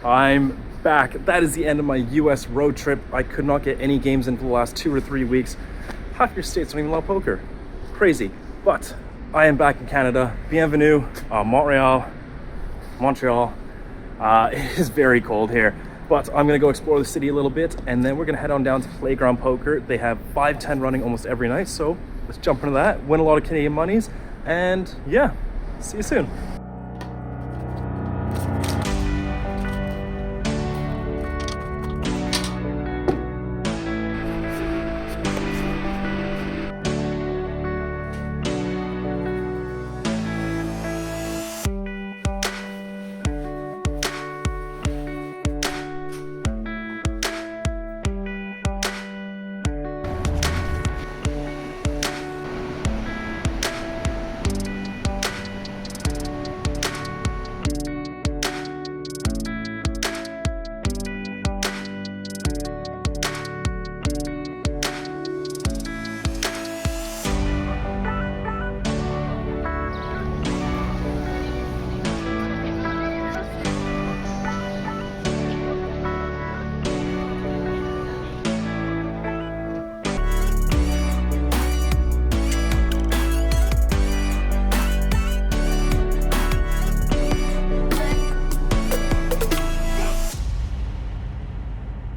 I'm back. That is the end of my US road trip. I could not get any games in for the last 2 or 3 weeks. Half your states don't even allow poker. Crazy. But I am back in Canada. Bienvenue, Montreal. It is very cold here, but I'm gonna go explore the city a little bit, and then we're gonna head on down to Playground Poker. They have 5-10 running almost every night, so let's jump into that, win a lot of Canadian monies, and yeah, see you soon.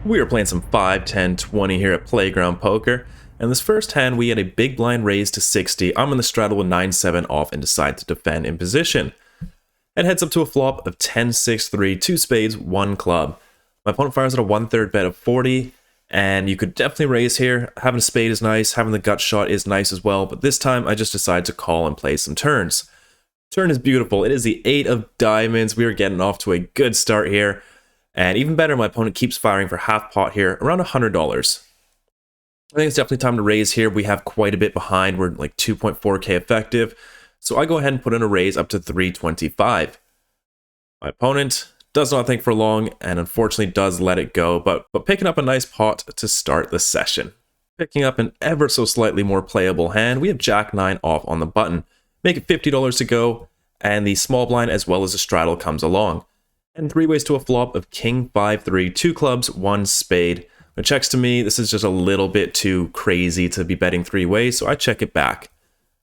We were playing some 5, 10, 20 here at Playground Poker, and this first hand we had a big blind raise to 60. I'm in the straddle with 9-7 off and decide to defend in position. It heads up to a flop of 10-6-3, 2 spades, 1 club. My opponent fires at a 1/3 bet of 40, and you could definitely raise here. Having a spade is nice, having the gut shot is nice as well, but this time I just decide to call and play some turns. Turn is beautiful. It is the 8 of diamonds. We are getting off to a good start here. And even better, my opponent keeps firing for half pot here, around $100. I think it's definitely time to raise here. We have quite a bit behind. We're like 2.4k effective. So I go ahead and put in a raise up to 325. My opponent does not think for long and unfortunately does let it go, but picking up a nice pot to start the session. Picking up an ever so slightly more playable hand, we have Jack 9 off on the button. Make it $50 to go, and the small blind as well as the straddle comes along. And 3 ways to a flop of King 5-3, 2 clubs, 1 spade. When it checks to me, this is just a little bit too crazy to be betting 3 ways, so I check it back.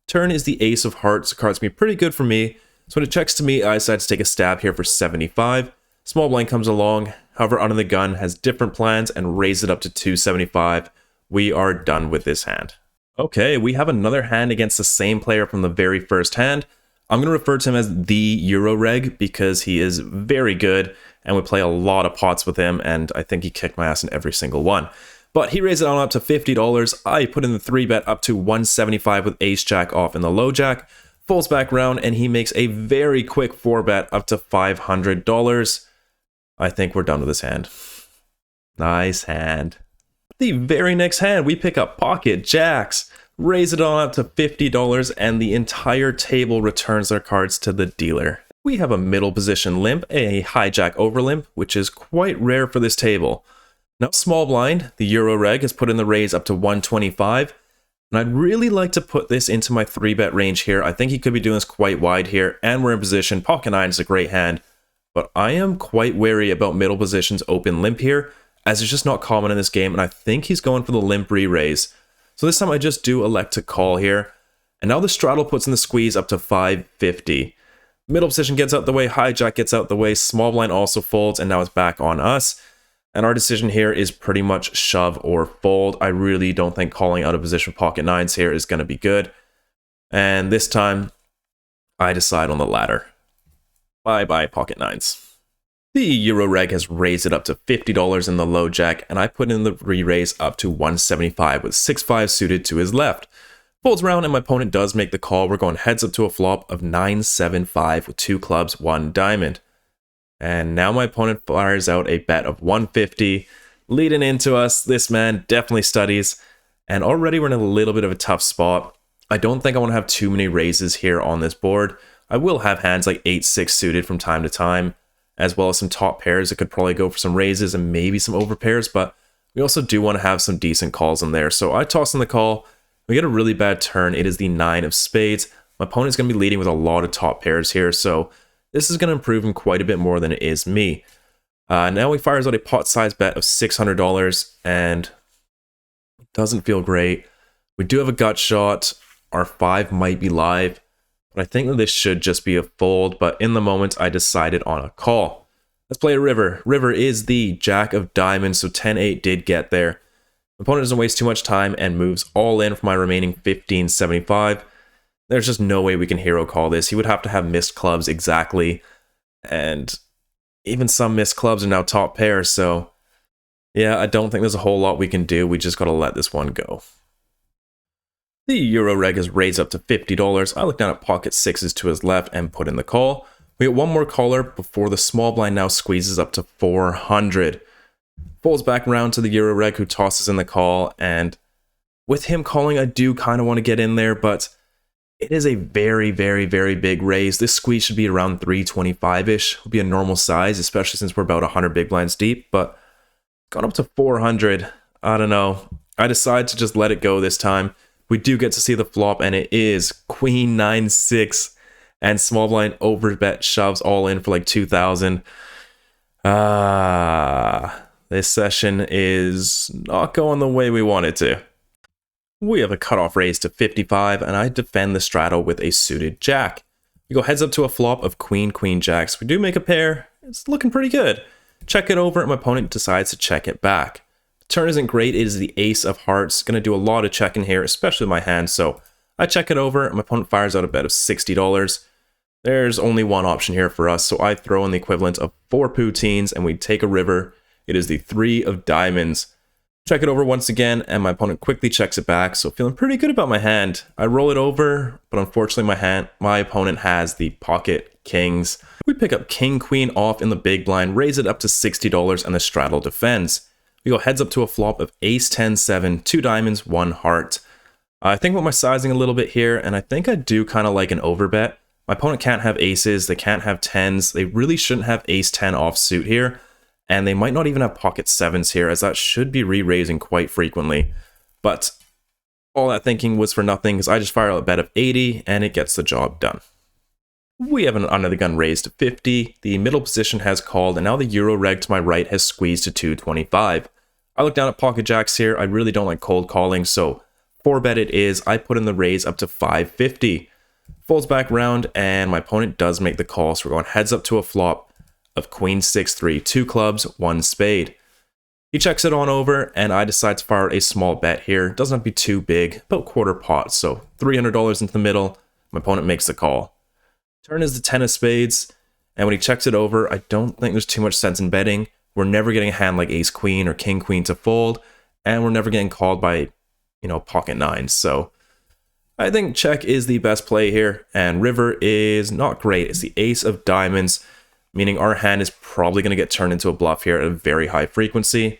Turn is the Ace of Hearts. The card's gonna be pretty good for me, so when it checks to me, I decide to take a stab here for 75. Small blind comes along, however, Under the Gun has different plans and raise it up to 275. We are done with this hand. Okay, we have another hand against the same player from the very first hand. I'm going to refer to him as the Euroreg because he is very good and we play a lot of pots with him, and I think he kicked my ass in every single one. But he raised it on up to $50. I put in the 3-bet up to 175 with Ace Jack off in the low jack. Folds back round and he makes a very quick 4-bet up to $500. I think we're done with this hand. Nice hand. The very next hand, we pick up Pocket Jacks. Raise it on up to $50 and the entire table returns their cards to the dealer. We have a middle position limp, a hijack over limp, which is quite rare for this table. Now small blind, the Euroreg has put in the raise up to 125, and I'd really like to put this into my 3-bet range here. I think he could be doing this quite wide here, and we're in position. Pocket 9 is a great hand, but I am quite wary about middle positions open limp here, as it's just not common in this game, and I think he's going for the limp re-raise. So this time I just do elect to call here. And now the straddle puts in the squeeze up to 550. Middle position gets out the way, hijack gets out the way, small blind also folds, and now it's back on us. And our decision here is pretty much shove or fold. I really don't think calling out of position with Pocket 9s here is going to be good. And this time, I decide on the latter. Bye-bye, Pocket 9s. The Euroreg has raised it up to $50 in the low jack, and I put in the re-raise up to 175 with 6-5 suited to his left. Folds around and my opponent does make the call. We're going heads up to a flop of 9-7-5 with 2 clubs, 1 diamond. And now my opponent fires out a bet of 150, leading into us. This man definitely studies, and already we're in a little bit of a tough spot. I don't think I want to have too many raises here on this board. I will have hands like 8-6 suited from time to time, as well as some top pairs that could probably go for some raises and maybe some over pairs, but we also do want to have some decent calls in there. So I toss in the call. We get a really bad turn. It is the 9 of spades. My opponent's going to be leading with a lot of top pairs here, so this is going to improve him quite a bit more than it is me. Now he fires out a pot-sized bet of $600, and it doesn't feel great. We do have a gut shot. Our 5 might be live, but I think that this should just be a fold, but in the moment, I decided on a call. Let's play a river. River is the jack of diamonds, so 10-8 did get there. My opponent doesn't waste too much time and moves all in for my remaining 1575. There's just no way we can hero call this. He would have to have missed clubs exactly, and even some missed clubs are now top pair, so yeah, I don't think there's a whole lot we can do. We just gotta let this one go. The Euro reg is raised up to $50. I look down at pocket 6s to his left and put in the call. We get one more caller before the small blind now squeezes up to 400. Folds back around to the Euro reg who tosses in the call, and with him calling, I do kind of want to get in there, but it is a very, very, very big raise. This squeeze should be around 325-ish. Would be a normal size, especially since we're about 100 big blinds deep, but gone up to 400. I don't know. I decided to just let it go this time. We do get to see the flop, and it is Queen 9-6, and small blind overbet shoves all in for like 2,000. This session is not going the way we want it to. We have a cutoff raise to 55, and I defend the straddle with a suited jack. We go heads up to a flop of queen, queen, jacks. We do make a pair. It's looking pretty good. Check it over, and my opponent decides to check it back. The turn isn't great. It is the ace of hearts. Going to do a lot of checking here, especially with my hand, so I check it over, and my opponent fires out a bet of $60. There's only one option here for us, so I throw in the equivalent of 4 poutines, and we take a river. It is the 3 of diamonds. Check it over once again, and my opponent quickly checks it back, so feeling pretty good about my hand. I roll it over, but unfortunately my opponent has the pocket kings. We pick up king, queen off in the big blind, raise it up to $60, and the straddle defends. We go heads up to a flop of ace 10-7, 2 diamonds, 1 heart. I think about my sizing a little bit here, and I think I do kind of like an overbet. My opponent can't have aces, they can't have 10s, they really shouldn't have ace 10 offsuit here. And they might not even have pocket 7s here, as that should be re-raising quite frequently. But all that thinking was for nothing, because I just fire out a bet of 80, and it gets the job done. We have an under the gun raise to 50, the middle position has called, and now the Euro reg to my right has squeezed to 225. I look down at pocket jacks here, I really don't like cold calling, so 4-bet it is. I put in the raise up to 550. Folds back round, and my opponent does make the call, so we're going heads up to a flop of queen 6-3, 2 clubs, 1 spade. He checks it on over, and I decide to fire a small bet here. Doesn't have to be too big, about quarter pot, so $300 into the middle. My opponent makes the call. Turn is the 10 of spades, and when he checks it over, I don't think there's too much sense in betting. We're never getting a hand like ace queen or king queen to fold, and we're never getting called by, pocket 9s, so I think check is the best play here, and river is not great. It's the ace of diamonds, meaning our hand is probably going to get turned into a bluff here at a very high frequency.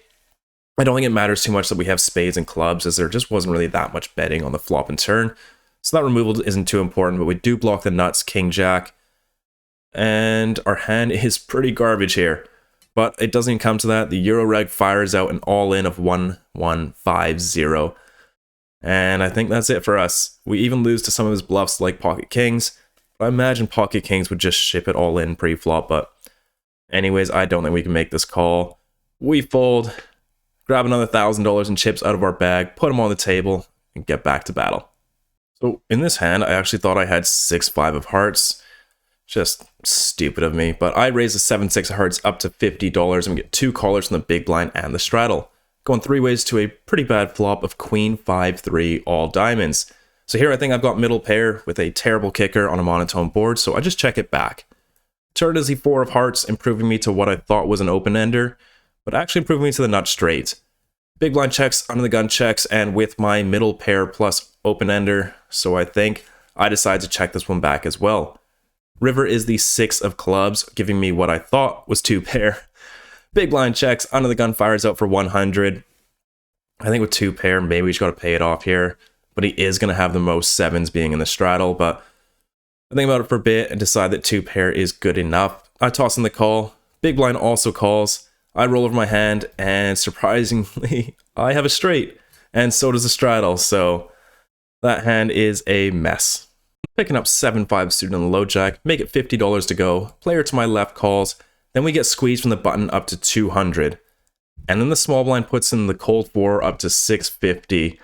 I don't think it matters too much that we have spades and clubs, as there just wasn't really that much betting on the flop and turn. So that removal isn't too important, but we do block the nuts, king, jack. And our hand is pretty garbage here. But it doesn't even come to that. The Euro reg fires out an all-in of 1-1-5-0. And I think that's it for us. We even lose to some of his bluffs like pocket kings. I imagine pocket kings would just ship it all in pre-flop, but anyways, I don't think we can make this call. We fold, grab another $1,000 in chips out of our bag, put them on the table, and get back to battle. So in this hand, I actually thought I had 6-5 of hearts. Just stupid of me, but I raise the 7-6 of hearts up to $50 and we get 2 callers from the big blind and the straddle. Going 3 ways to a pretty bad flop of queen 5-3 all diamonds. So here I think I've got middle pair with a terrible kicker on a monotone board, so I just check it back. Turn is the 4 of hearts, improving me to what I thought was an open-ender, but actually improving me to the nut straight. Big blind checks, under the gun checks, and with my middle pair plus open-ender, so I think I decide to check this one back as well. River is the 6 of clubs, giving me what I thought was 2 pair. Big blind checks, under the gun fires out for 100. I think with 2 pair, maybe we just got to pay it off here. But he is going to have the most 7s being in the straddle. But I think about it for a bit and decide that 2 pair is good enough. I toss in the call. Big blind also calls. I roll over my hand, and surprisingly, I have a straight. And so does the straddle, so that hand is a mess. Picking up 7-5 suited on the low jack, make it $50 to go. Player to my left calls. Then we get squeezed from the button up to 200. And then the small blind puts in the cold 4 up to 650.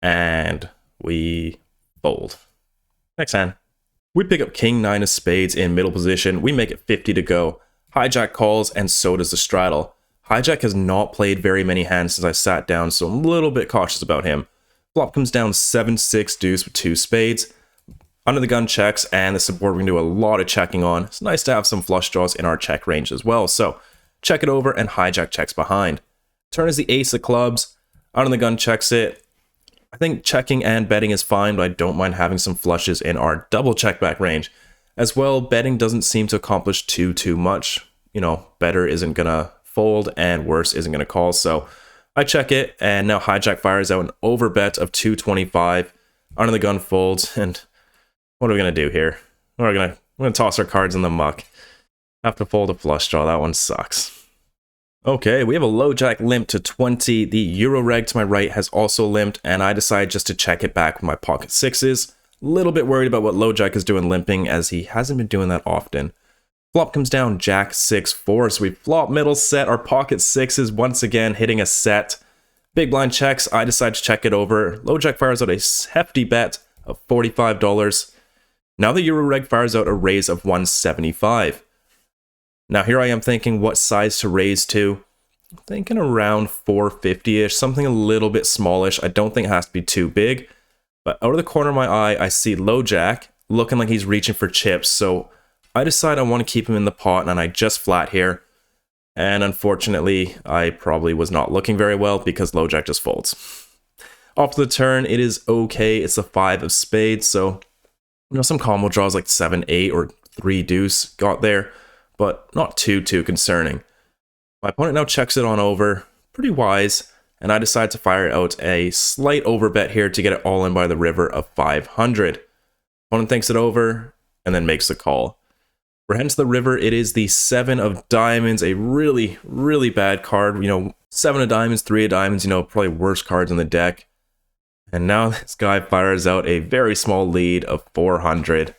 And we fold. Next hand. We pick up king 9 of spades in middle position. We make it 50 to go. Hijack calls, and so does the straddle. Hijack has not played very many hands since I sat down, so I'm a little bit cautious about him. Flop comes down 7-6 deuce with 2 spades. Under the gun checks, and this is a board we can do a lot of checking on. It's nice to have some flush draws in our check range as well, so check it over, and hijack checks behind. Turn is the ace of clubs. Under the gun checks it. I think checking and betting is fine, but I don't mind having some flushes in our double check back range. As well, betting doesn't seem to accomplish too much. You know, better isn't gonna fold and worse isn't gonna call, so I check it, and now hijack fires out an overbet of 225. Under the gun folds, and what are we gonna do here? We're gonna toss our cards in the muck. Have to fold a flush draw, that one sucks. Okay, we have a low jack limp to 20. The Euro reg to my right has also limped, and I decide just to check it back with my pocket sixes. Little bit worried about what low jack is doing limping, as he hasn't been doing that often. Flop comes down jack 6-4, so we flop middle set, our pocket sixes once again hitting a set. Big blind checks, I decide to check it over. Low jack fires out a hefty bet of $45. Now the Euro reg fires out a raise of 175. Now here I am thinking what size to raise to. I'm thinking around 450-ish, something a little bit smallish. I don't think it has to be too big. But out of the corner of my eye, I see low jack looking like he's reaching for chips. So I decide I want to keep him in the pot, and I just flat here. And unfortunately, I probably was not looking very well because low jack just folds. Off the turn, it is okay. It's a 5 of spades. So, you know, some combo draws like 7-8 or 3 deuce got there, but not too concerning. My opponent now checks it on over. Pretty wise. And I decide to fire out a slight overbet here to get it all in by the river of 500. Opponent thinks it over and then makes the call. We're heading to the river. It is the 7 of diamonds, a really bad card. You know, 7 of diamonds, 3 of diamonds, you know, probably worst cards in the deck. And now this guy fires out a very small lead of 400.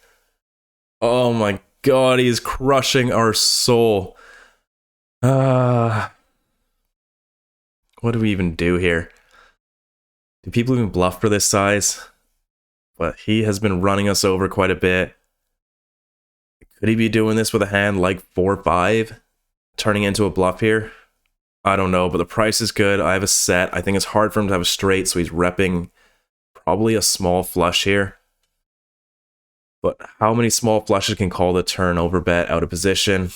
Oh my god, he is crushing our soul. What do we even do here? Do people even bluff for this size? But he has been running us over quite a bit. Could he be doing this with a hand like 4-5? Turning into a bluff here? I don't know, but the price is good. I have a set. I think it's hard for him to have a straight, so he's repping probably a small flush here. But how many small flushes can call the turn over bet out of position?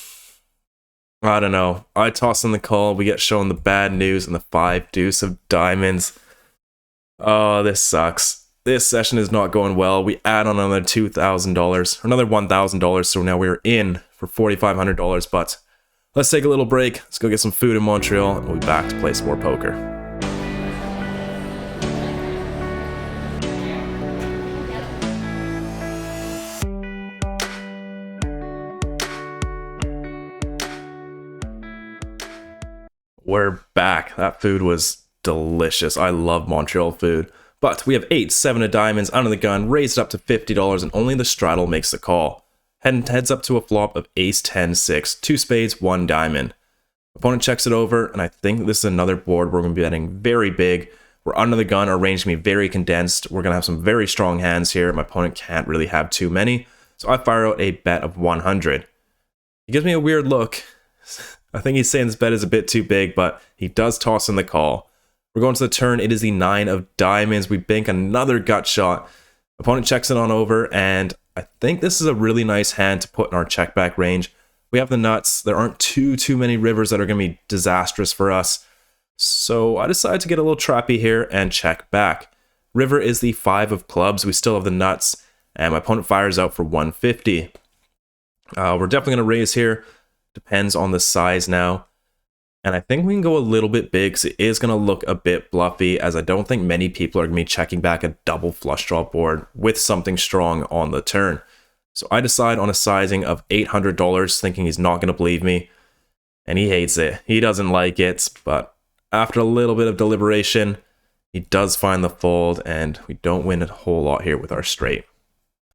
I don't know. I toss in the call. We get shown the bad news and the 5 deuce of diamonds. Oh, this sucks. This session is not going well. We add on another $2,000, another $1,000, so now we're in for $4,500. But let's take a little break. Let's go get some food in Montreal, and we'll be back to play some more poker. We're back. That food was delicious. I love Montreal food. But we have 8, 7 of diamonds under the gun, raised up to $50, and only the straddle makes the call. Heads up to a flop of ace 10 6, 2 spades, 1 diamond. Opponent checks it over, and I think this is another board where we're going to be betting very big. We're under the gun, our range is going to be very condensed. We're going to have some very strong hands here. My opponent can't really have too many, so I fire out a bet of 100. He gives me a weird look. I think he's saying this bet is a bit too big, but he does toss in the call. We're going to the turn. It is the 9 of diamonds. We bank another gut shot. Opponent checks it on over, and I think this is a really nice hand to put in our check back range. We have the nuts. There aren't too many rivers that are going to be disastrous for us. So I decided to get a little trappy here and check back. River is the 5 of clubs. We still have the nuts, and my opponent fires out for 150. We're definitely going to raise here. Depends on the size now. And I think we can go a little bit big because it is going to look a bit bluffy, as I don't think many people are going to be checking back a double flush draw board with something strong on the turn. So I decide on a sizing of $800, thinking he's not going to believe me. And he hates it. He doesn't like it. But after a little bit of deliberation, he does find the fold, and we don't win a whole lot here with our straight.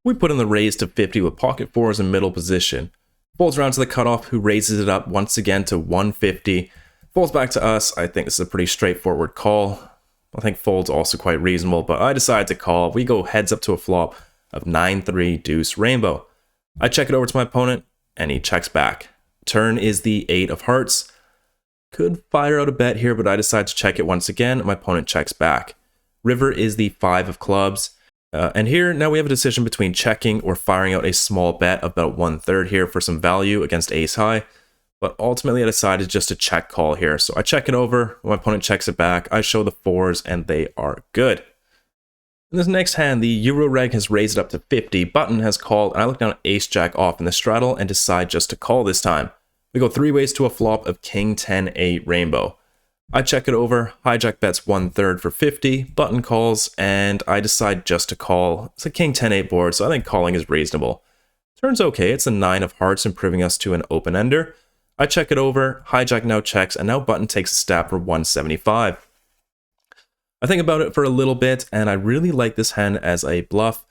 We put in the raise to 50 with pocket fours in middle position. Folds around to the cutoff, who raises it up once again to 150. Folds back to us. I think this is a pretty straightforward call. I think fold's also quite reasonable, but I decide to call. We go heads up to a flop of 9-3 deuce rainbow. I check it over to my opponent, and he checks back. Turn is the 8 of hearts. Could fire out a bet here, but I decide to check it once again. My opponent checks back. River is the 5 of clubs. And here, now we have a decision between checking or firing out a small bet of about 1/3 here for some value against ace high. But ultimately, I decided just to check call here. So I check it over, my opponent checks it back, I show the 4s, and they are good. In this next hand, the Euro reg has raised it up to 50, button has called, and I look down at ace jack off in the straddle and decide just to call this time. We go 3 ways to a flop of king 10-8 rainbow. I check it over, hijack bets 1/3 for 50, button calls, and I decide just to call. It's a king 10-8 board, so I think calling is reasonable. Turns okay, it's a 9 of hearts, improving us to an open-ender. I check it over, hijack now checks, and now button takes a stab for 175. I think about it for a little bit, and I really like this hand as a bluff.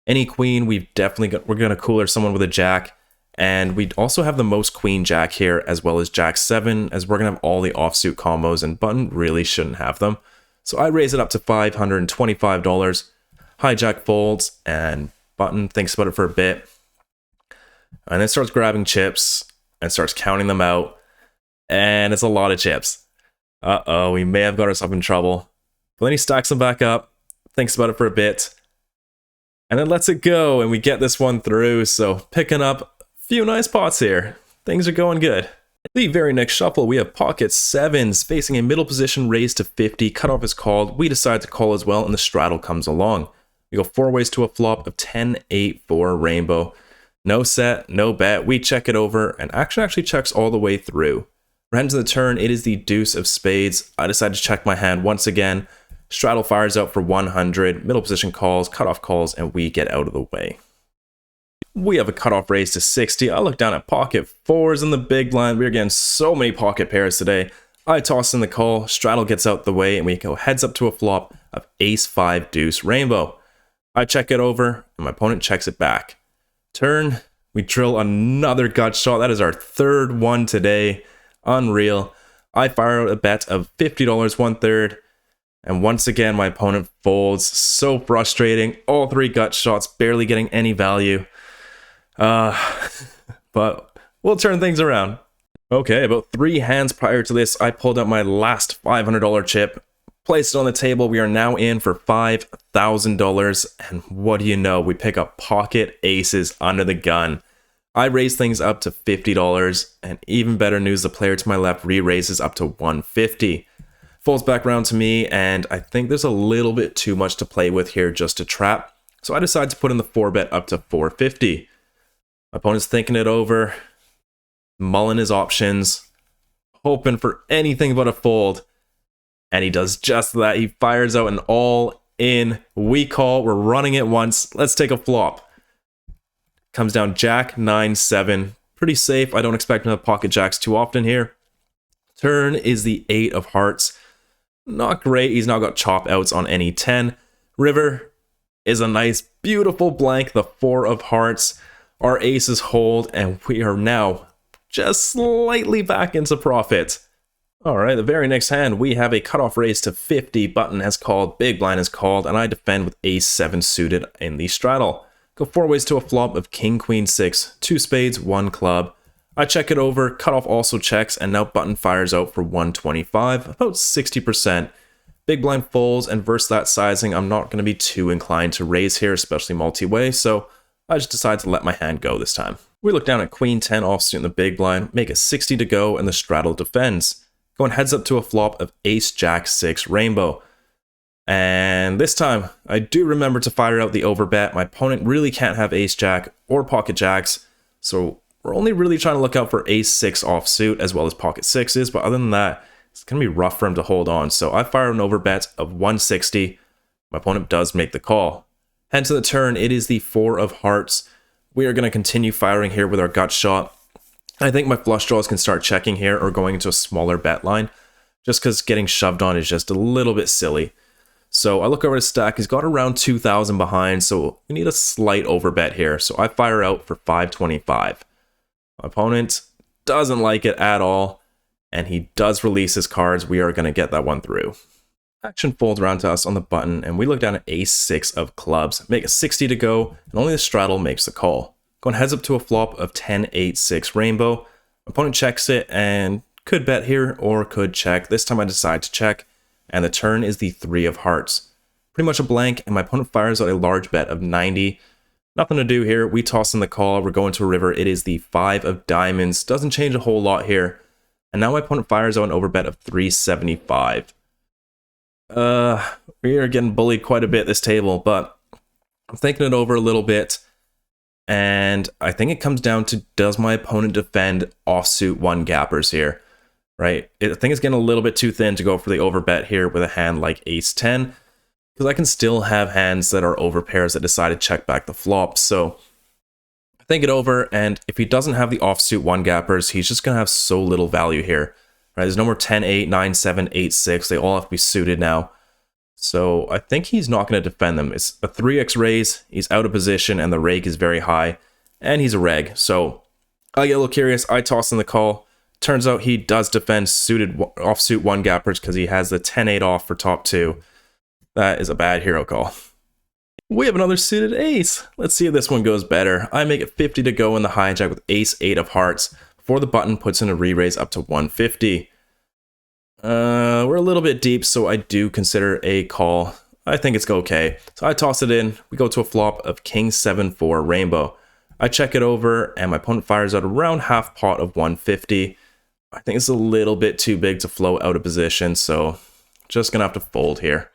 Any queen, we're going to cooler someone with a jack. And we also have the most queen jack here, as well as jack 7, as we're going to have all the offsuit combos, and button really shouldn't have them. So I raise it up to $525. Hijack folds, and button thinks about it for a bit. And then starts grabbing chips, and starts counting them out. And it's a lot of chips. Uh-oh, we may have got ourselves in trouble. But then he stacks them back up, thinks about it for a bit, and then lets it go, and we get this one through. So picking up few nice pots here. Things are going good. The very next shuffle, we have pocket 7s facing a middle position raised to 50. Cutoff is called. We decide to call as well, and the straddle comes along. We go 4 ways to a flop of 10-8-4 rainbow. No set, no bet. We check it over, and action actually checks all the way through. We're heading to the turn. It is the deuce of spades. I decide to check my hand once again. Straddle fires out for 100. Middle position calls, cutoff calls, and we get out of the way. We have a cutoff raise to 60. I look down at pocket 4s in the big blind. We're getting so many pocket pairs today. I toss in the call, straddle gets out the way, and we go heads up to a flop of ace 5 deuce rainbow. I check it over, and my opponent checks it back. Turn, we drill another gut shot. That is our 3rd one today. Unreal. I fire out a bet of $50 1/3. And once again, my opponent folds. So frustrating. All 3 gut shots, barely getting any value. But we'll turn things around. Okay, about 3 hands prior to this, I pulled out my last $500 chip, placed it on the table. We are now in for $5,000, and what do you know? We pick up pocket aces under the gun. I raise things up to $50, and even better news, the player to my left re-raises up to $150. Folds back around to me, and I think there's a little bit too much to play with here just to trap, so I decide to put in the 4-bet up to $450. My opponent's thinking it over, mulling his options, hoping for anything but a fold. And he does just that. He fires out an all-in. We call. We're running it once. Let's take a flop. Comes down jack 9-7. Pretty safe. I don't expect to have pocket jacks too often here. Turn is the 8 of hearts. Not great. He's now got chop outs on any 10. River is a nice, beautiful blank. The 4 of hearts. Our aces hold, and we are now just slightly back into profit. Alright, the very next hand, we have a cutoff raise to 50. Button has called, big blind has called, and I defend with ace 7 suited in the straddle. Go 4 ways to a flop of king queen 6, 2 spades, 1 club. I check it over, cutoff also checks, and now button fires out for 125, about 60%. Big blind folds, and versus that sizing, I'm not going to be too inclined to raise here, especially multi-way, so I just decide to let my hand go this time. We look down at queen 10 offsuit in the big blind, make it 60 to go, and the straddle defends. Going heads up to a flop of ace jack 6 rainbow. And this time, I do remember to fire out the overbet. My opponent really can't have ace jack or pocket jacks, so we're only really trying to look out for ace 6 offsuit as well as pocket 6s, but other than that, it's going to be rough for him to hold on. So I fire an overbet of 160. My opponent does make the call. Head to the turn, it is the 4 of hearts. We are going to continue firing here with our gut shot. I think my flush draws can start checking here or going into a smaller bet line, just because getting shoved on is just a little bit silly. So I look over his stack, he's got around 2,000 behind, so we need a slight overbet here. So I fire out for 525. My opponent doesn't like it at all, and he does release his cards. We are going to get that one through. Action folds around to us on the button, and we look down at ace-6 of clubs, make a 60 to go, and only the straddle makes the call. Going heads up to a flop of 10-8-6 rainbow. My opponent checks it and could bet here or could check. This time I decide to check, and the turn is the 3 of hearts. Pretty much a blank, and my opponent fires out a large bet of 90. Nothing to do here. We toss in the call. We're going to a river. It is the 5 of diamonds. Doesn't change a whole lot here. And now my opponent fires out an overbet of 375. We are getting bullied quite a bit this table, but I'm thinking it over a little bit. And I think it comes down to, does my opponent defend offsuit one gappers here? Right? I think it's getting a little bit too thin to go for the overbet here with a hand like ace-10. Because I can still have hands that are over pairs that decide to check back the flop. So think it over, and if he doesn't have the offsuit one gappers, he's just going to have so little value here. Right? There's no more 10-8, 9-7, 8-6. They all have to be suited now. So I think he's not going to defend them. It's a 3x raise, he's out of position, and the rake is very high, and he's a reg. So I get a little curious. I toss in the call. Turns out he does defend suited offsuit one gappers because he has the 10-8 off for top 2. That is a bad hero call. We have another suited ace. Let's see if this one goes better. I make it 50 to go in the hijack with ace-8 of hearts before the button puts in a re-raise up to 150. We're a little bit deep, so I do consider a call. I think it's okay. So I toss it in. We go to a flop of king 7-4 rainbow. I check it over, and my opponent fires out around half pot of 150. I think it's a little bit too big to float out of position, so just gonna have to fold here.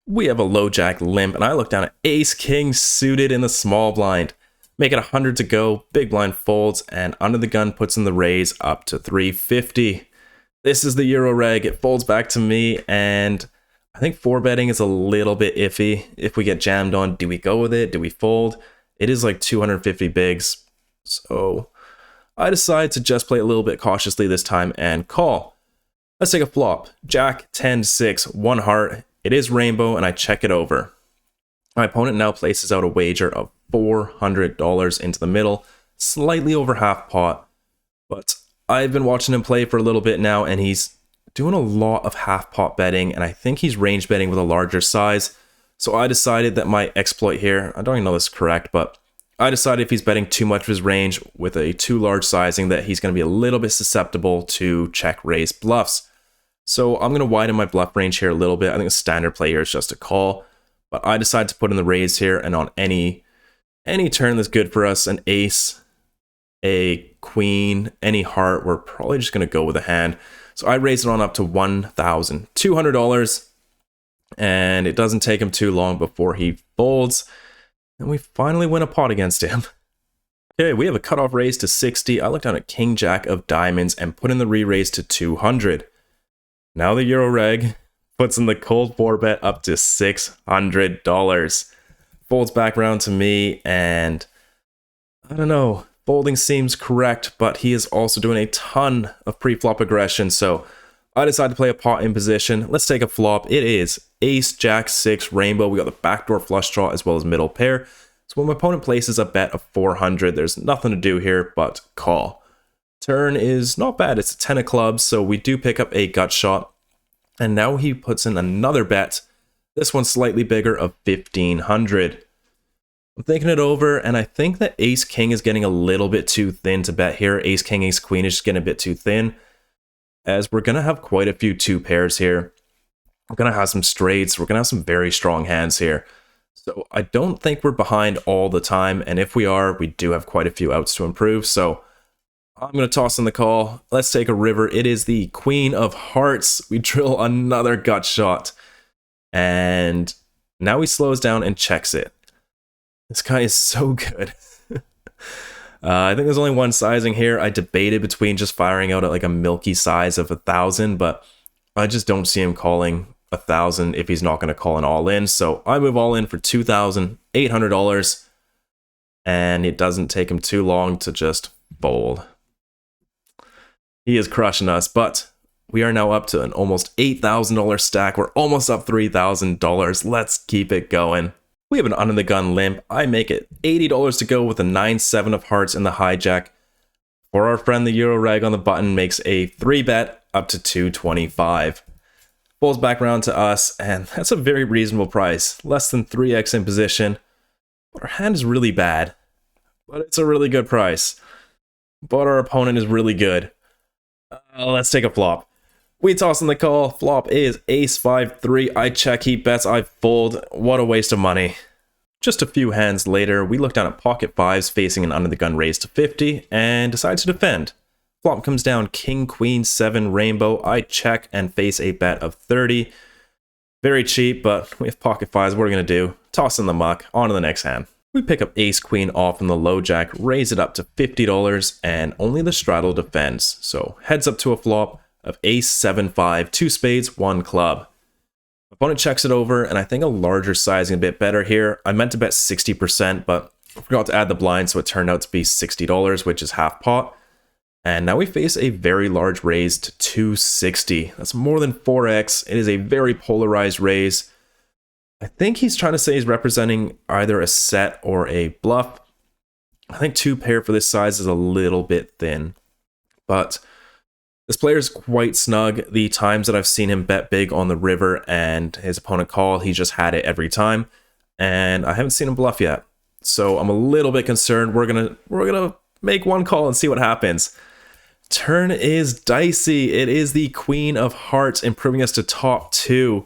We have a low jack limp, and I look down at ace-king suited in the small blind. Make it 100 to go, big blind folds, and under the gun puts in the raise up to 350. This is the Euro reg. It folds back to me, and I think 4-betting is a little bit iffy. If we get jammed on, do we go with it? Do we fold? It is like 250 bigs, so I decide to just play a little bit cautiously this time and call. Let's take a flop. Jack 10-6, 1 heart. It is rainbow, and I check it over. My opponent now places out a wager of $400 into the middle, slightly over half pot. But I've been watching him play for a little bit now, and he's doing a lot of half pot betting, and I think he's range betting with a larger size. So I decided that my exploit here, I don't even know this is correct, but I decided if he's betting too much of his range with a too large sizing that he's going to be a little bit susceptible to check raise bluffs. So I'm going to widen my bluff range here a little bit. I think a standard play here is just a call. But I decide to put in the raise here, and on any turn that's good for us, an ace, a queen, any heart, we're probably just going to go with a hand. So I raise it on up to $1,200, and it doesn't take him too long before he folds, and we finally win a pot against him. Okay, we have a cutoff raise to 60. I look down at king jack of diamonds and put in the re-raise to 200. Now the Euro reg puts in the cold 4-bet up to $600. Folds back around to me, and I don't know, folding seems correct, but he is also doing a ton of pre-flop aggression, so I decide to play a pot in position. Let's take a flop. It is ace, jack, 6, rainbow. We got the backdoor flush draw as well as middle pair. So when my opponent places a bet of 400, there's nothing to do here but call. Turn is not bad. It's a 10 of clubs, so we do pick up a gut shot. And now he puts in another bet. This one's slightly bigger of 1,500. I'm thinking it over, and I think that ace-king is getting a little bit too thin to bet here. Ace-king, ace-queen is just getting a bit too thin, as we're going to have quite a few 2 pairs here. We're going to have some straights. We're going to have some very strong hands here. So I don't think we're behind all the time, and if we are, we do have quite a few outs to improve. So I'm going to toss in the call. Let's take a river. It is the queen of hearts. We drill another gut shot. And now he slows down and checks it. This guy is so good. I think there's only one sizing here. I debated between just firing out at like a milky size of 1,000, but I just don't see him calling 1,000 if he's not going to call an all in. So I move all in for $2,800. And it doesn't take him too long to just fold. He is crushing us, but we are now up to an almost $8,000 stack. We're almost up $3,000. Let's keep it going. We have an under the gun limp. I make it $80 to go with a 9-7 of hearts in the hijack Or our friend the Euro Reg on the button makes a 3-bet up to 225. Folds back around to us, and that's a very reasonable price. Less than 3x in position. But our hand is really bad. But it's a really good price. But our opponent is really good. Let's take a flop. We toss in the call. Flop is ace 5-3. I check, he bets, I fold. What a waste of money. Just a few hands later, we look down at pocket fives facing an under the gun raise to 50 and decide to defend. Flop comes down king, queen, 7, rainbow. I check and face a bet of 30. Very cheap, but we have pocket fives. What are we going to do? Toss in the muck. On to the next hand. We pick up ace queen off in the low jack, raise it up to $50, and only the straddle defends. So heads up to a flop of ace 7-5, 2 spades, 1 club. Opponent checks it over, and I think a larger sizing a bit better here. I meant to bet 60%, but I forgot to add the blind, so it turned out to be $60, which is half pot. And now we face a very large raise to 260. That's more than 4x. It is a very polarized raise. I think he's trying to say he's representing either a set or a bluff. I think 2 pair for this size is a little bit thin, but this player is quite snug. The times that I've seen him bet big on the river and his opponent call, he just had it every time, and I haven't seen him bluff yet. So I'm a little bit concerned. We're gonna make one call and see what happens. Turn is dicey. It is the Queen of Hearts, improving us to top 2.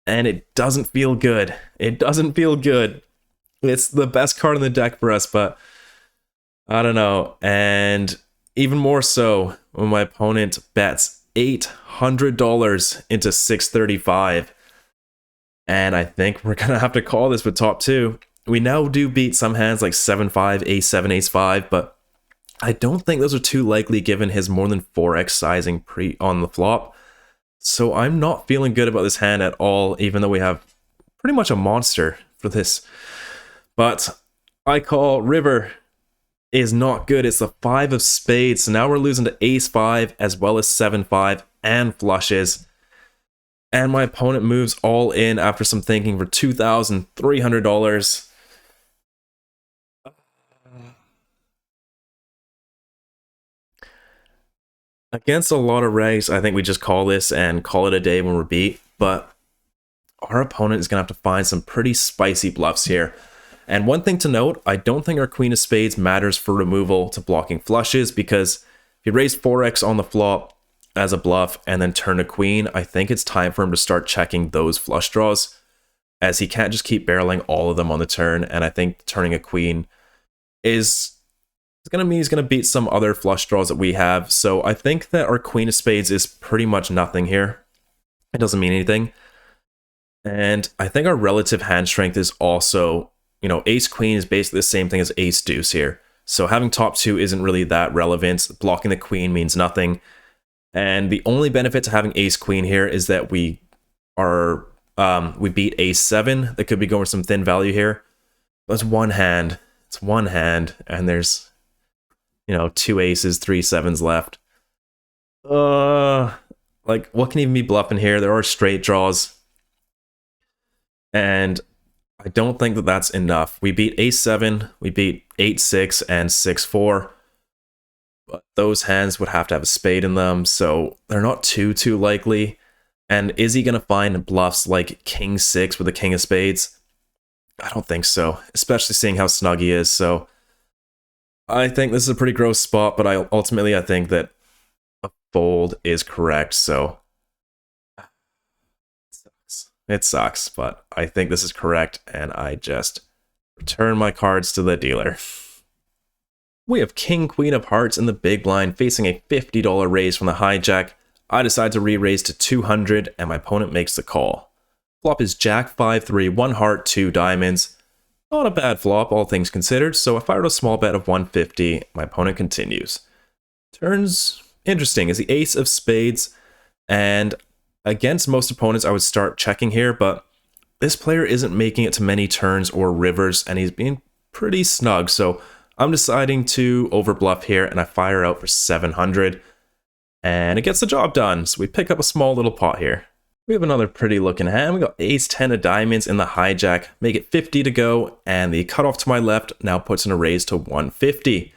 And it doesn't feel good. It doesn't feel good. It's the best card in the deck for us, but I don't know. And even more so when my opponent bets $800 into 635. And I think we're going to have to call this with top 2. We now do beat some hands like 7-5, ace-7, ace-5, but I don't think those are too likely given his more than 4x sizing on the flop. So I'm not feeling good about this hand at all, even though we have pretty much a monster for this. But I call river is not good. It's the 5 of spades. So now we're losing to ace 5 as well as 7-5 and flushes. And my opponent moves all in after some thinking for $2,300. Against a lot of regs, I think we just call this and call it a day when we're beat, but our opponent is going to have to find some pretty spicy bluffs here. And one thing to note, I don't think our Queen of Spades matters for removal to blocking flushes, because if you raise 4x on the flop as a bluff and then turn a queen, I think it's time for him to start checking those flush draws, as he can't just keep barreling all of them on the turn, and I think turning a queen is... it's going to mean he's going to beat some other flush draws that we have. So I think that our Queen of Spades is pretty much nothing here. It doesn't mean anything. And I think our relative hand strength is also, you know, ace queen is basically the same thing as ace deuce here. So having top 2 isn't really that relevant. Blocking the queen means nothing. And the only benefit to having ace queen here is that we beat ace 7. That could be going for some thin value here. But it's one hand. It's one hand, and there's, you know, 2 aces, 3 sevens left. Like, what can even be bluffing here? There are straight draws. And I don't think that that's enough. We beat ace 7, we beat 8-6 and 6-4. But those hands would have to have a spade in them, so they're not too likely. And is he going to find bluffs like king 6 with the king of spades? I don't think so, especially seeing how snug he is, so... I think this is a pretty gross spot, but ultimately I think that a fold is correct, so it sucks, but I think this is correct, and I just return my cards to the dealer. We have King, Queen of Hearts in the big blind, facing a $50 raise from the hijack. I decide to re-raise to 200, and my opponent makes the call. Flop is Jack 5-3, 1 heart, 2 diamonds. Not a bad flop, all things considered, so I fired a small bet of 150. My opponent continues. Turns interesting is the ace of spades, and against most opponents I would start checking here, but this player isn't making it to many turns or rivers, and he's being pretty snug, so I'm deciding to overbluff here, and I fire out for 700, and it gets the job done, so we pick up a small little pot here. We have another pretty looking hand. We got ace 10 of diamonds in the hijack, make it 50 to go, and the cutoff to my left now puts in a raise to 150.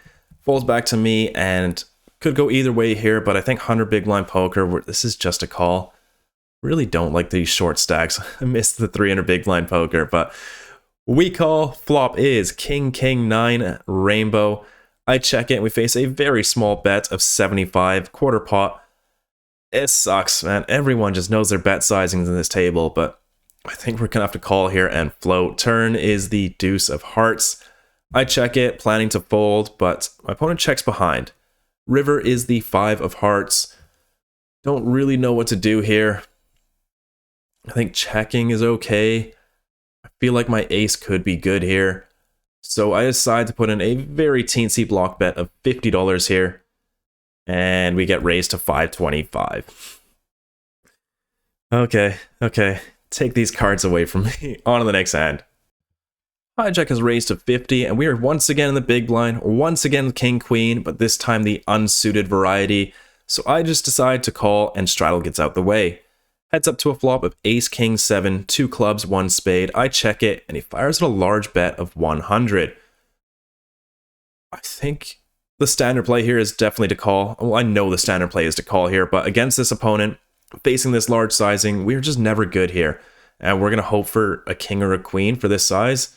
Folds back to me, and could go either way here, but I think 100 big blind poker, this is just a call. Really don't like these short stacks. I missed the 300 big blind poker, but we call. Flop is King, King, 9, Rainbow. I check it, and we face a very small bet of 75, quarter pot. It sucks, man. Everyone just knows their bet sizings in this table, but I think we're gonna have to call here and float. Turn is the deuce of hearts. I check it, planning to fold, but my opponent checks behind. River is the 5 of hearts. Don't really know what to do here. I think checking is okay. I feel like my ace could be good here. So I decide to put in a very teensy block bet of $50 here. And we get raised to 525. Okay. Take these cards away from me. On to the next hand. Hijack has raised to 50, and we are once again in the big blind. Once again King Queen, but this time the unsuited variety. So I just decide to call, and straddle gets out the way. Heads up to a flop of Ace King 7, 2 clubs, 1 spade. I check it, and he fires at a large bet of 100. I think the standard play here is definitely to call. Well, I know the standard play is to call here, but against this opponent, facing this large sizing, we're just never good here. And we're going to hope for a king or a queen for this size.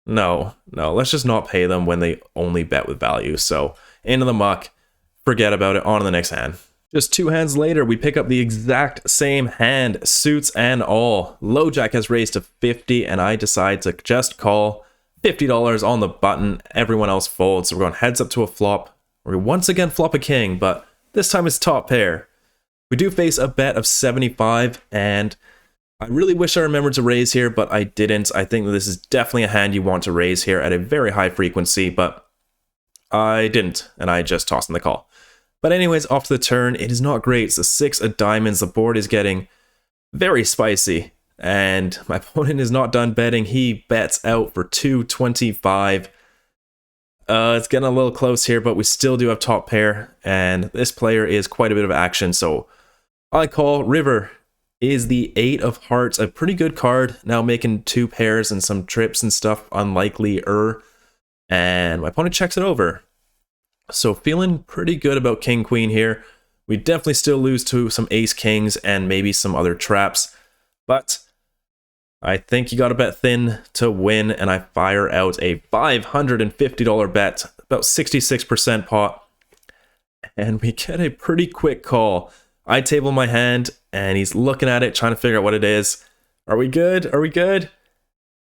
No, let's just not pay them when they only bet with value. So, into the muck, forget about it, on to the next hand. Just 2 hands later, we pick up the exact same hand, suits and all. Low jack has raised to 50, and I decide to just call. $50 on the button, everyone else folds, so we're going heads up to a flop. We once again flop a king, but this time it's top pair. We do face a bet of 75, and I really wish I remembered to raise here, but I didn't. I think that this is definitely a hand you want to raise here at a very high frequency, but I didn't, and I just tossed in the call. But anyways, off to the turn, it is not great. It's a 6 of diamonds. The board is getting very spicy, and my opponent is not done betting. He bets out for 225. It's getting a little close here, but we still do have top pair, and this player is quite a bit of action, so I call. River is the 8 of hearts, a pretty good card, now making 2 pairs and some trips and stuff, unlikely-er, and my opponent checks it over. So feeling pretty good about King Queen here. We definitely still lose to some Ace Kings and maybe some other traps, but I think you gotta bet thin to win, and I fire out a $550 bet, about 66% pot, and we get a pretty quick call. I table my hand, and he's looking at it, trying to figure out what it is. Are we good? Are we good?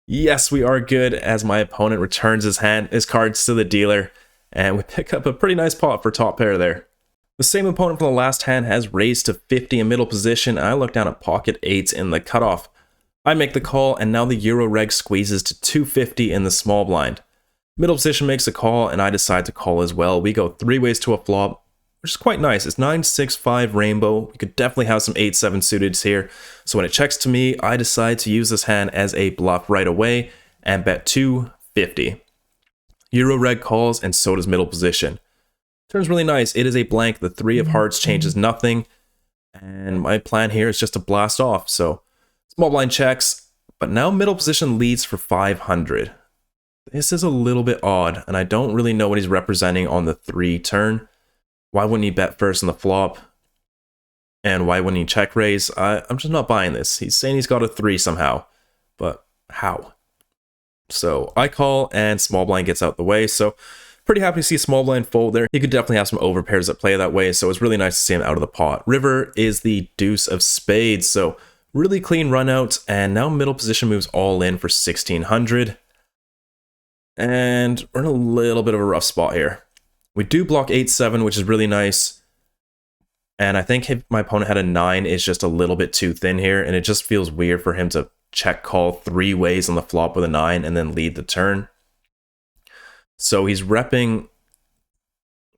Yes, we are good, as my opponent returns his cards to the dealer, and we pick up a pretty nice pot for top pair there. The same opponent from the last hand has raised to 50 in middle position, and I look down at pocket 8s in the cutoff. I make the call, and now the Euro reg squeezes to 250 in the small blind. Middle position makes a call, and I decide to call as well. We go 3 ways to a flop, which is quite nice. It's 9, 6, 5 rainbow. We could definitely have some 8, 7 suiteds here. So when it checks to me, I decide to use this hand as a bluff right away and bet 250. Euro reg calls, and so does middle position. Turns really nice. It is a blank. The 3 of hearts changes nothing, and my plan here is just to blast off. So small blind checks, but now middle position leads for 500. This is a little bit odd, and I don't really know what he's representing on the 3 turn. Why wouldn't he bet first on the flop? And why wouldn't he check raise? I'm just not buying this. He's saying he's got a 3 somehow, but how? So I call, and small blind gets out the way. So pretty happy to see small blind fold there. He could definitely have some overpairs that play that way, so it's really nice to see him out of the pot. River is the deuce of spades, so really clean run out, and now middle position moves all in for 1600. And we're in a little bit of a rough spot here. We do block 8-7, which is really nice. And I think if my opponent had a 9, it's just a little bit too thin here, and it just feels weird for him to check call 3 ways on the flop with a 9 and then lead the turn. So he's repping,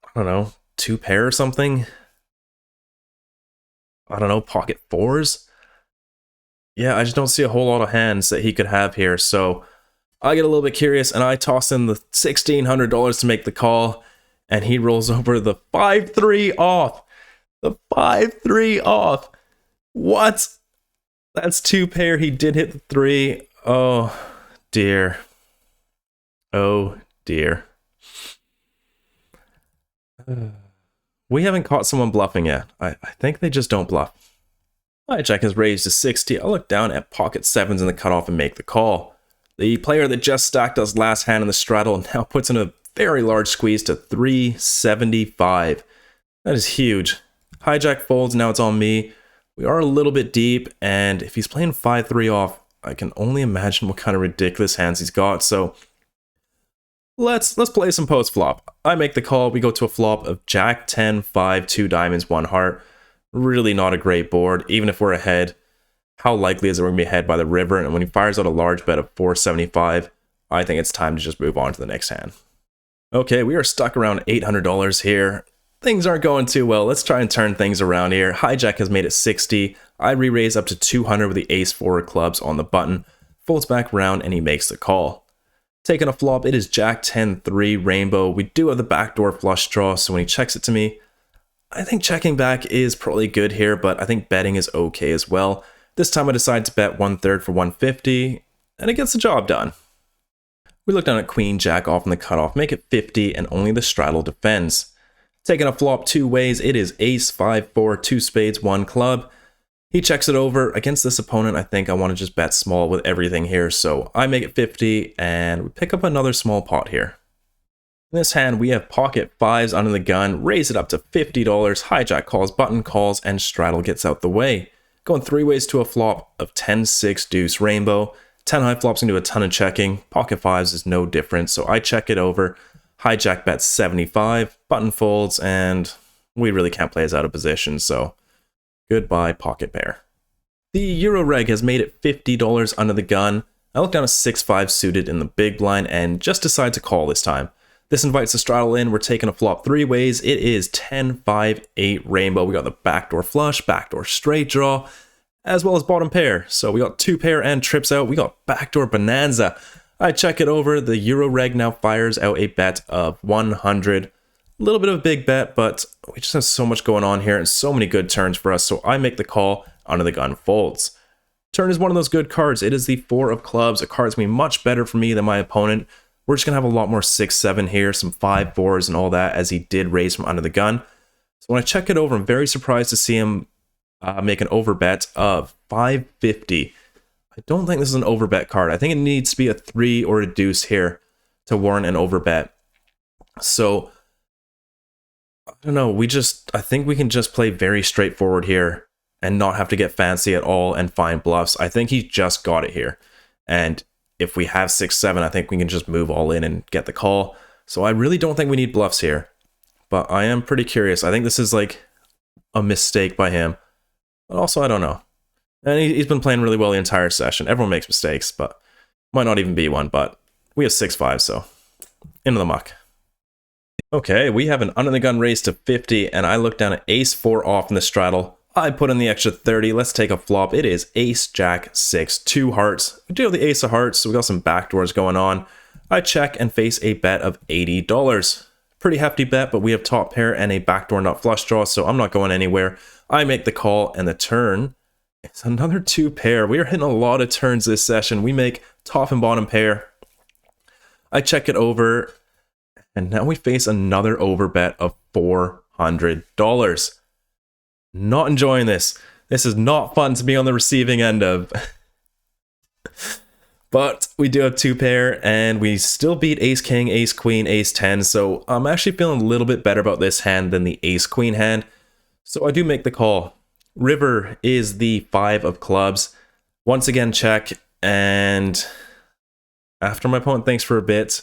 I don't know, 2 pair or something. I don't know, pocket 4s. Yeah, I just don't see a whole lot of hands that he could have here. So I get a little bit curious, and I toss in the $1,600 to make the call, and he rolls over the 5-3 off. The 5-3 off. What? That's 2 pair. He did hit the 3. Oh, dear. Oh, dear. We haven't caught someone bluffing yet. I think they just don't bluff. Hijack has raised to 60. I'll look down at pocket sevens in the cutoff and make the call. The player that just stacked us last hand in the straddle now puts in a very large squeeze to 375. That is huge. Hijack folds, now it's on me. We are a little bit deep, and if he's playing 5-3 off, I can only imagine what kind of ridiculous hands he's got, so let's play some post flop. I make the call, we go to a flop of Jack 10, 5, 2 diamonds, 1 heart. Really not a great board, even if we're ahead. How likely is it we're going to be ahead by the river? And when he fires out a large bet of 475, I think it's time to just move on to the next hand. Okay, we are stuck around $800 here. Things aren't going too well. Let's try and turn things around here. Hijack has made it 60. I re-raise up to 200 with the ace-4 clubs on the button. Folds back round and he makes the call. Taking a flop, it is Jack 10-3 rainbow. We do have the backdoor flush draw, so when he checks it to me, I think checking back is probably good here, but I think betting is okay as well. This time I decide to bet 1/3 for 150, and it gets the job done. We look down at Queen Jack off in the cutoff, make it 50, and only the straddle defends. Taking a flop 2 ways, it is ace 5-4, 2 spades, 1 club. He checks it over. Against this opponent, I think I want to just bet small with everything here, so I make it 50, and we pick up another small pot here. In this hand, we have pocket 5s under the gun, raise it up to $50, hijack calls, button calls, and straddle gets out the way. Going 3 ways to a flop of 10-6 deuce rainbow. 10 high flops can do a ton of checking. Pocket 5s is no different, so I check it over. Hijack bets 75, button folds, and we really can't play us out of position, so goodbye pocket pair. The Euro reg has made it $50 under the gun. I look down a 6-5 suited in the big blind and just decide to call this time. This invites the straddle in. We're taking a flop 3 ways. It is 10-5-8 rainbow. We got the backdoor flush, backdoor straight draw, as well as bottom pair. So we got 2 pair and trips out. We got backdoor bonanza. I check it over. The Euro reg now fires out a bet of 100. A little bit of a big bet, but we just have so much going on here and so many good turns for us. So I make the call. Under the gun folds. Turn is one of those good cards. It is the 4 of clubs. A card that's going to be much better for me than my opponent. We're just going to have a lot more 6-7 here, some 5-4s and all that, as he did raise from under the gun. So when I check it over, I'm very surprised to see him make an overbet of 550. I don't think this is an overbet card. I think it needs to be a 3 or a deuce here to warrant an overbet. So, I don't know. I think we can just play very straightforward here and not have to get fancy at all and find bluffs. I think he just got it here. And if we have 6-7, I think we can just move all in and get the call. So I really don't think we need bluffs here. But I am pretty curious. I think this is like a mistake by him. But also, I don't know. And he's been playing really well the entire session. Everyone makes mistakes, but might not even be one. But we have 6-5, so into the muck. Okay, we have an under the gun raise to 50, and I look down at ace 4 off in the straddle. I put in the extra 30. Let's take a flop. It is ace, jack, 6, 2 hearts. We do have the ace of hearts, so we got some backdoors going on. I check and face a bet of $80. Pretty hefty bet, but we have top pair and a backdoor nut flush draw, so I'm not going anywhere. I make the call, and the turn is another 2 pair. We are hitting a lot of turns this session. We make top and bottom pair. I check it over, and now we face another overbet of $400. Not enjoying this. This is not fun to be on the receiving end of. But we do have 2 pair, and we still beat ace king, ace queen, ace 10. So I'm actually feeling a little bit better about this hand than the ace queen hand. So I do make the call. River is the 5 of clubs. Once again, check. And after my opponent thinks for a bit,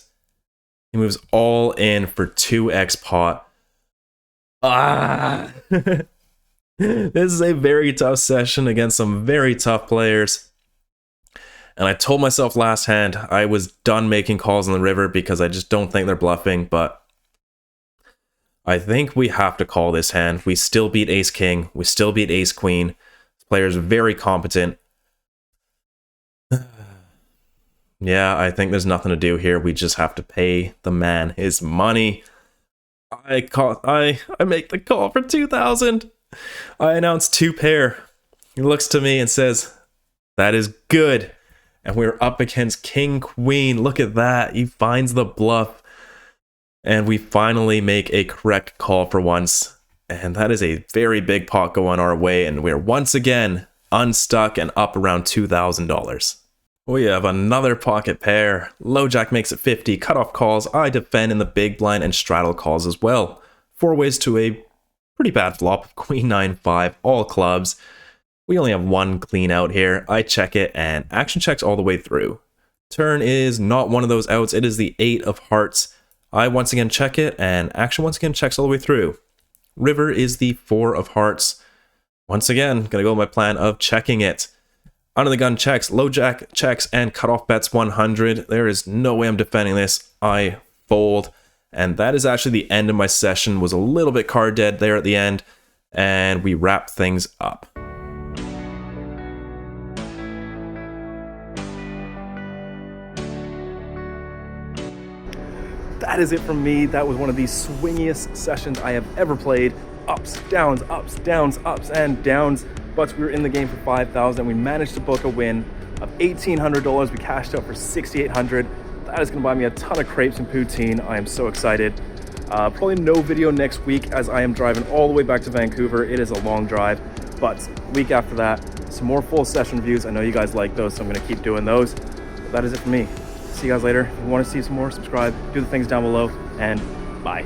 he moves all in for 2x pot. This is a very tough session against some very tough players. And I told myself last hand I was done making calls on the river because I just don't think they're bluffing, but I think we have to call this hand. We still beat ace king. We still beat ace queen. This player is very competent. Yeah, I think there's nothing to do here. We just have to pay the man his money. I make the call for 2,000. I announce 2 pair. He looks to me and says, "That is good." And we're up against king queen. Look at that. He finds the bluff. And we finally make a correct call for once. And that is a very big pot going our way, and we're once again unstuck and up around $2,000. We have another pocket pair. Low jack makes it 50, cutoff calls, I defend in the big blind, and straddle calls as well. 4 ways to a pretty bad flop, queen 9-5, all clubs. We only have one clean out here. I check it, and action checks all the way through. Turn is not one of those outs, it is the 8 of hearts. I once again check it, and action once again checks all the way through. River is the 4 of hearts. Once again, gonna go with my plan of checking it. Under the gun checks, low jack checks, and cutoff bets 100. There is no way I'm defending this. I fold. And that is actually the end of my session. Was a little bit card dead there at the end. And we wrap things up. That is it from me. That was one of the swingiest sessions I have ever played. Ups, downs, and downs. But we were in the game for $5,000. We managed to book a win of $1,800. We cashed out for $6,800. That is going to buy me a ton of crepes and poutine. I am so excited. Probably no video next week as I am driving all the way back to Vancouver. It is a long drive, but week after that, some more full session reviews. I know you guys like those, so I'm going to keep doing those. But that is it for me. See you guys later. If you want to see some more, subscribe, do the things down below, and bye.